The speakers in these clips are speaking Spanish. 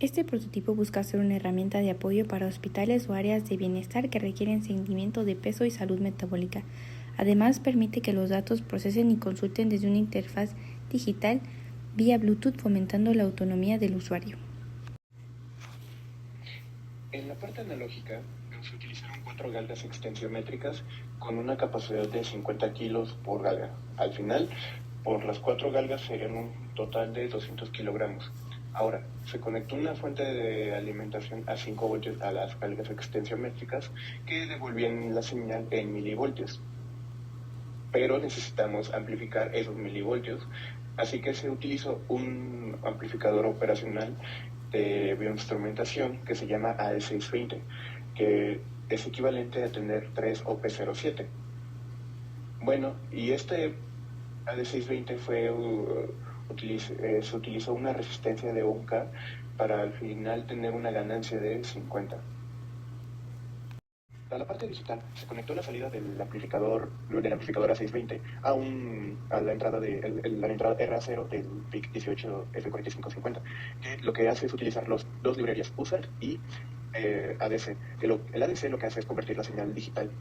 Este prototipo busca ser una herramienta de apoyo para hospitales o áreas de bienestar que requieren seguimiento de peso y salud metabólica. Además, permite que los datos procesen y consulten desde una interfaz digital vía Bluetooth, fomentando la autonomía del usuario. En la parte analógica se utilizaron 4 galgas extensiométricas con una capacidad de 50 kilos por galga. Al final, por las 4 galgas serían un total de 200 kilogramos. Ahora, se conectó una fuente de alimentación a 5 voltios a las galgas extensiométricas que devolvían la señal en milivoltios. Pero necesitamos amplificar esos milivoltios, así que se utilizó un amplificador operacional de bioinstrumentación que se llama AD620, que es equivalente a tener 3 OP07. Bueno, y este AD620 se utilizó una resistencia de 1K para al final tener una ganancia de 50. Para la parte digital, se conectó la salida del amplificador A620 a la entrada RA0 del PIC 18F4550, que lo que hace es utilizar dos librerías USART y ADC. El ADC lo que hace es convertir la señal digital,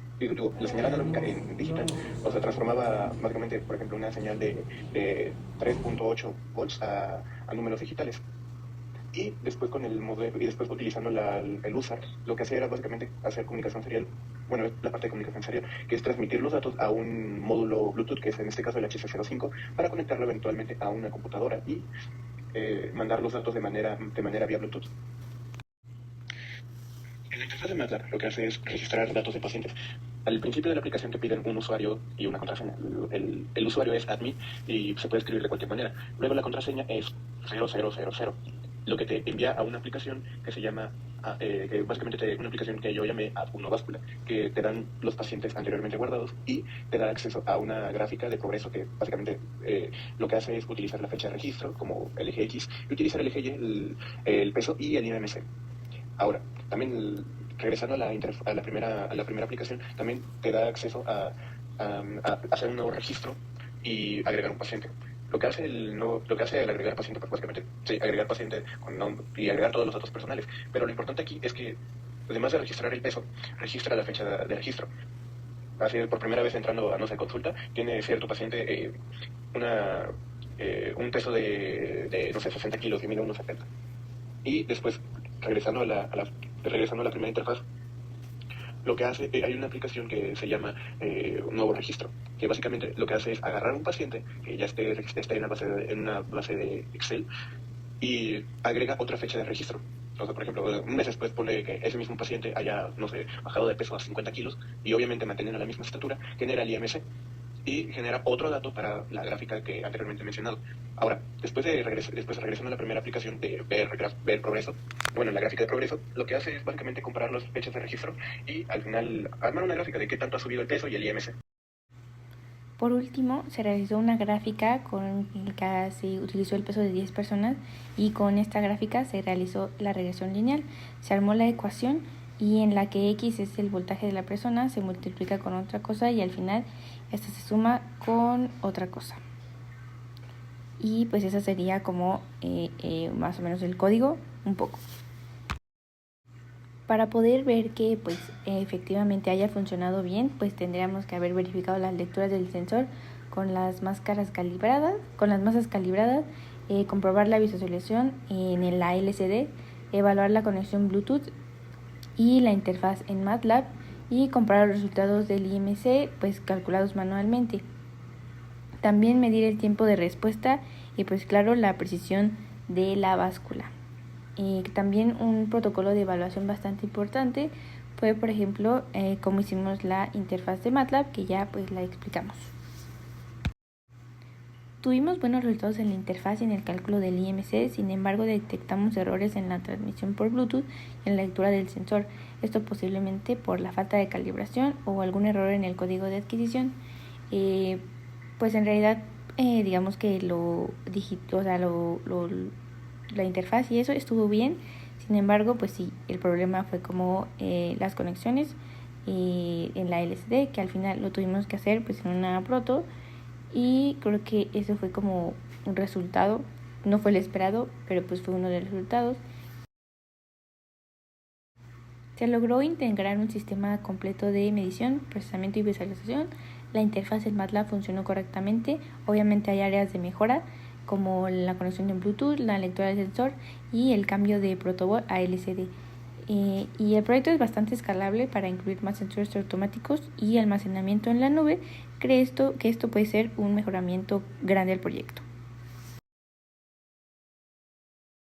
la señal analógica en digital. O sea, transformaba básicamente, por ejemplo, una señal de 3.8 volts a números digitales. Y después con el modelo, y después utilizando el USART, lo que hacía era básicamente hacer comunicación serial, bueno, la parte de comunicación serial, que es transmitir los datos a un módulo Bluetooth, que es en este caso el HC05, para conectarlo eventualmente a una computadora y mandar los datos de manera vía Bluetooth. En la interfaz de MATLAB lo que hace es registrar datos de pacientes. Al principio de la aplicación te piden un usuario y una contraseña. El usuario es admin y se puede escribir de cualquier manera. Luego la contraseña es 0000, lo que te envía a una aplicación que se llama, que básicamente una aplicación que yo llamé Ad1 Báscula, que te dan los pacientes anteriormente guardados y te da acceso a una gráfica de progreso que básicamente lo que hace es utilizar la fecha de registro como el eje X y utilizar el eje Y, el peso y el IMC. Ahora, también regresando a la primera aplicación, también te da acceso a hacer un nuevo registro y agregar un paciente. Lo que hace al agregar paciente, pues básicamente, sí, agregar paciente con nombre y agregar todos los datos personales. Pero lo importante aquí es que, además de registrar el peso, registra la fecha de registro. Así, por primera vez entrando a no sé, consulta, tiene cierto paciente un peso de no sé, 60 kilos y mide unos 70. Y después, regresando a la primera interfaz, lo que hace, hay una aplicación que se llama un nuevo registro, que básicamente lo que hace es agarrar un paciente que ya esté en una base de Excel y agrega otra fecha de registro. O sea, por ejemplo, un mes después pone que ese mismo paciente haya, no sé, bajado de peso a 50 kilos y obviamente manteniendo la misma estatura, genera el IMC y genera otro dato para la gráfica que anteriormente he mencionado. Ahora, después regresando a la primera aplicación de ver progreso, bueno, la gráfica de progreso, lo que hace es básicamente comparar las fechas de registro y al final armar una gráfica de qué tanto ha subido el peso y el IMC. Por último, se realizó una gráfica con la que se utilizó el peso de 10 personas y con esta gráfica se realizó la regresión lineal. Se armó la ecuación y en la que X es el voltaje de la persona, se multiplica con otra cosa y al final esta se suma con otra cosa. Y pues esa sería como más o menos el código, un poco. Para poder ver que pues efectivamente haya funcionado bien, pues tendríamos que haber verificado las lecturas del sensor con las masas calibradas, comprobar la visualización en la LCD, evaluar la conexión Bluetooth y la interfaz en MATLAB y comparar los resultados del IMC pues calculados manualmente. También medir el tiempo de respuesta y pues claro la precisión de la báscula. También un protocolo de evaluación bastante importante fue, por ejemplo, cómo hicimos la interfaz de MATLAB, que ya pues la explicamos. Tuvimos buenos resultados en la interfaz y en el cálculo del IMC, sin embargo detectamos errores en la transmisión por Bluetooth y en la lectura del sensor, esto posiblemente por la falta de calibración o algún error en el código de adquisición. Pues en realidad digamos que la interfaz y eso estuvo bien, sin embargo pues sí, el problema fue como las conexiones en la LCD, que al final lo tuvimos que hacer pues en una proto y creo que eso fue como un resultado, no fue el esperado, pero pues fue uno de los resultados. Se logró integrar un sistema completo de medición, procesamiento y visualización. La interfaz en MATLAB funcionó correctamente. Obviamente hay áreas de mejora, como la conexión en Bluetooth, la lectura del sensor y el cambio de protoboard a LCD. Y el proyecto es bastante escalable para incluir más sensores automáticos y almacenamiento en la nube. Cree que esto puede ser un mejoramiento grande al proyecto.